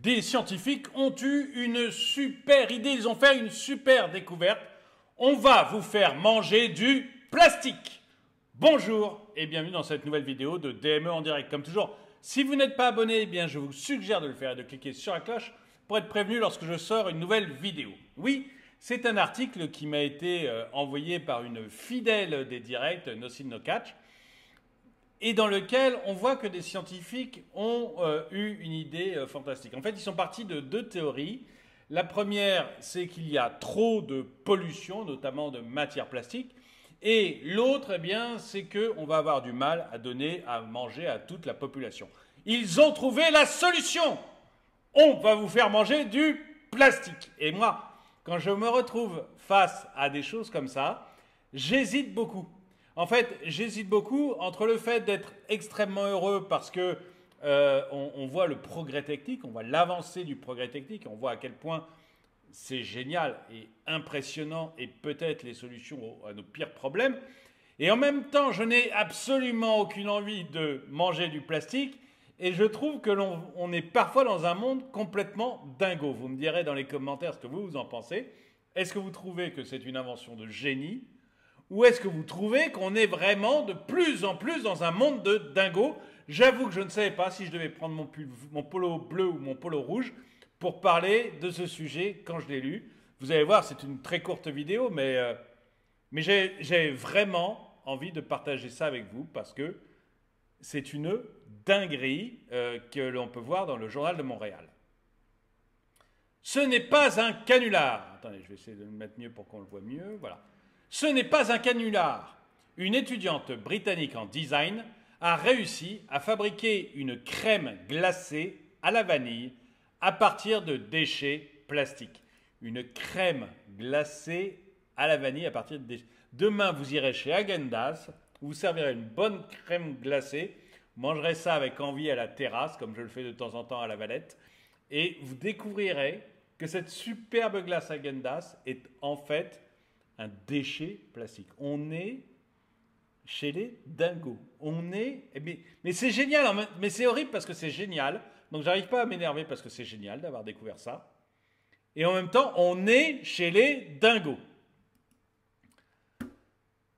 Des scientifiques ont eu une super idée, ils ont fait une super découverte. On va vous faire manger du plastique. Bonjour et bienvenue dans cette nouvelle vidéo de DME en direct. Comme toujours, si vous n'êtes pas abonné, eh bien je vous suggère de le faire et de cliquer sur la cloche pour être prévenu lorsque je sors une nouvelle vidéo. Oui, c'est un article qui m'a été envoyé par une fidèle des directs, No Sin No Catch, et dans lequel on voit que des scientifiques ont eu une idée fantastique. En fait, ils sont partis de deux théories. La première, c'est qu'il y a trop de pollution, notamment de matière plastique. Et l'autre, eh bien, c'est qu'on va avoir du mal à donner à manger à toute la population. Ils ont trouvé la solution. On va vous faire manger du plastique. Et moi, quand je me retrouve face à des choses comme ça, j'hésite beaucoup. En fait, j'hésite beaucoup entre le fait d'être extrêmement heureux parce que on voit le progrès technique, on voit l'avancée du progrès technique, on voit à quel point c'est génial et impressionnant et peut-être les solutions à nos pires problèmes. Et en même temps, je n'ai absolument aucune envie de manger du plastique et je trouve que l'on est parfois dans un monde complètement dingo. Vous me direz dans les commentaires ce que vous en pensez. Est-ce que vous trouvez que c'est une invention de génie ? Ou est-ce que vous trouvez qu'on est vraiment de plus en plus dans un monde de dingo? J'avoue que je ne savais pas si je devais prendre mon polo bleu ou mon polo rouge pour parler de ce sujet quand je l'ai lu. Vous allez voir, c'est une très courte vidéo, mais j'ai vraiment envie de partager ça avec vous parce que c'est une dinguerie que l'on peut voir dans le Journal de Montréal. Ce n'est pas un canular. Attendez, je vais essayer de le mettre mieux pour qu'on le voit mieux. Voilà. Ce n'est pas un canular. Une étudiante britannique en design a réussi à fabriquer une crème glacée à la vanille à partir de déchets plastiques. Une crème glacée à la vanille à partir de déchets. Demain, vous irez chez Häagen-Dazs, vous servirez une bonne crème glacée, vous mangerez ça avec envie à la terrasse, comme je le fais de temps en temps à la Valette, et vous découvrirez que cette superbe glace Häagen-Dazs est en fait un déchet plastique. On est chez les dingos. On est... Mais c'est génial, mais c'est horrible parce que c'est génial. Donc j'arrive pas à m'énerver parce que c'est génial d'avoir découvert ça. Et en même temps, on est chez les dingos.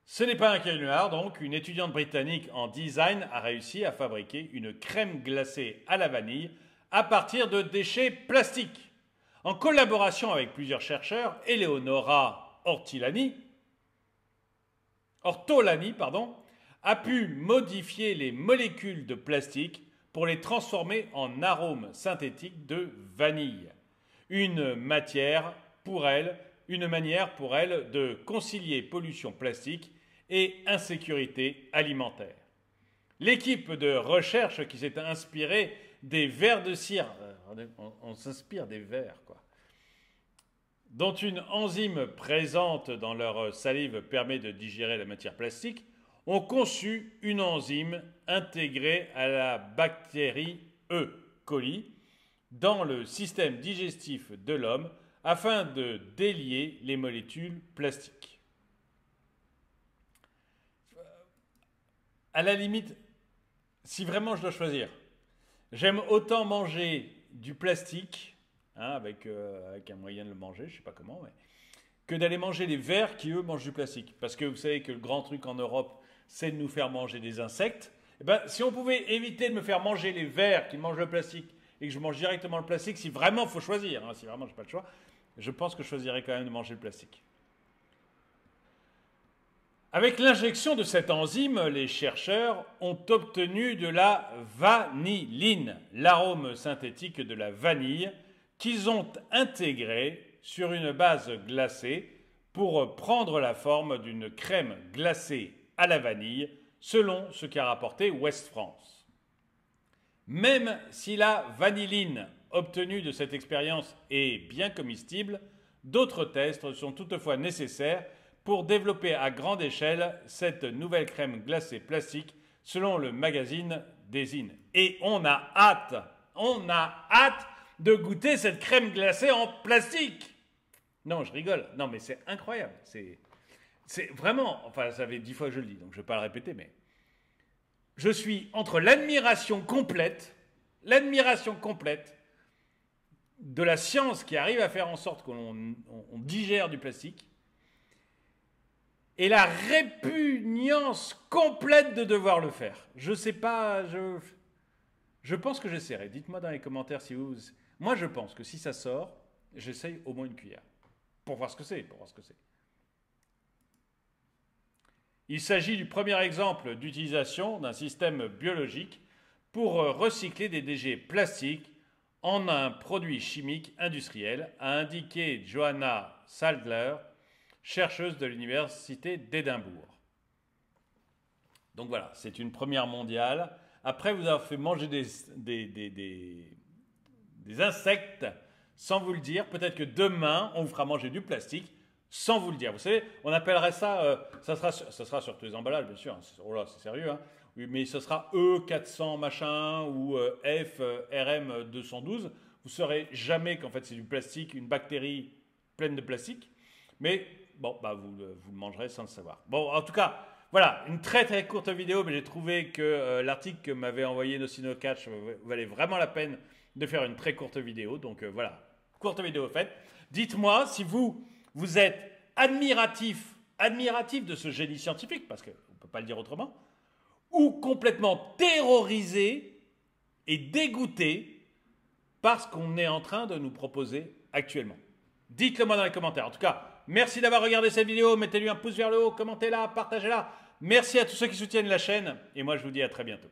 Ce n'est pas un canular, donc une étudiante britannique en design a réussi à fabriquer une crème glacée à la vanille à partir de déchets plastiques. En collaboration avec plusieurs chercheurs, Eleonora Ortolani, a pu modifier les molécules de plastique pour les transformer en arômes synthétiques de vanille. Une manière pour elle de concilier pollution plastique et insécurité alimentaire. L'équipe de recherche qui s'est inspirée des vers de cire, on s'inspire des vers quoi, dont une enzyme présente dans leur salive permet de digérer la matière plastique, ont conçu une enzyme intégrée à la bactérie E. coli dans le système digestif de l'homme afin de délier les molécules plastiques. À la limite, si vraiment je dois choisir, j'aime autant manger du plastique avec un moyen de le manger, je ne sais pas comment, que d'aller manger les vers qui, eux, mangent du plastique. Parce que vous savez que le grand truc en Europe, c'est de nous faire manger des insectes. Et ben, si on pouvait éviter de me faire manger les vers qui mangent le plastique et que je mange directement le plastique, si vraiment il faut choisir, si vraiment je n'ai pas le choix, je pense que je choisirais quand même de manger le plastique. Avec l'injection de cette enzyme, les chercheurs ont obtenu de la vanilline, l'arôme synthétique de la vanille, qu'ils ont intégré sur une base glacée pour prendre la forme d'une crème glacée à la vanille, selon ce qu'a rapporté Ouest France. Même si la vanilline obtenue de cette expérience est bien comestible, d'autres tests sont toutefois nécessaires pour développer à grande échelle cette nouvelle crème glacée plastique, selon le magazine Design. Et on a hâte de goûter cette crème glacée en plastique. Non, je rigole. Non, mais c'est incroyable. C'est vraiment... Enfin, ça fait 10 fois que je le dis, donc je ne vais pas le répéter, mais... Je suis entre l'admiration complète de la science qui arrive à faire en sorte qu'on digère du plastique et la répugnance complète de devoir le faire. Je sais pas, je pense que j'essaierai. Dites-moi dans les commentaires si vous... Moi, je pense que si ça sort, j'essaye au moins une cuillère. Pour voir ce que c'est, Il s'agit du premier exemple d'utilisation d'un système biologique pour recycler des déchets plastiques en un produit chimique industriel, a indiqué Johanna Sadler, chercheuse de l'université d'Édimbourg. Donc voilà, c'est une première mondiale. Après vous avoir fait manger des insectes sans vous le dire, peut-être que demain on vous fera manger du plastique sans vous le dire. Vous savez, on appellerait ça, ça sera sur tous les emballages bien sûr, oh là c'est sérieux, hein. Oui, mais ce sera E400 machin ou FRM 212. Vous ne saurez jamais qu'en fait c'est du plastique, une bactérie pleine de plastique. Mais bon, bah vous le mangerez sans le savoir. Bon, en tout cas, voilà, une très très courte vidéo, mais j'ai trouvé que l'article que m'avait envoyé NoCinoCatch valait vraiment la peine de faire une très courte vidéo. Donc voilà, courte vidéo faite. Dites-moi si vous êtes admiratif de ce génie scientifique, parce qu'on ne peut pas le dire autrement, ou complètement terrorisé et dégoûté par ce qu'on est en train de nous proposer actuellement. Dites-le moi dans les commentaires. En tout cas, merci d'avoir regardé cette vidéo. Mettez-lui un pouce vers le haut, commentez-la, partagez-la. Merci à tous ceux qui soutiennent la chaîne. Et moi, je vous dis à très bientôt.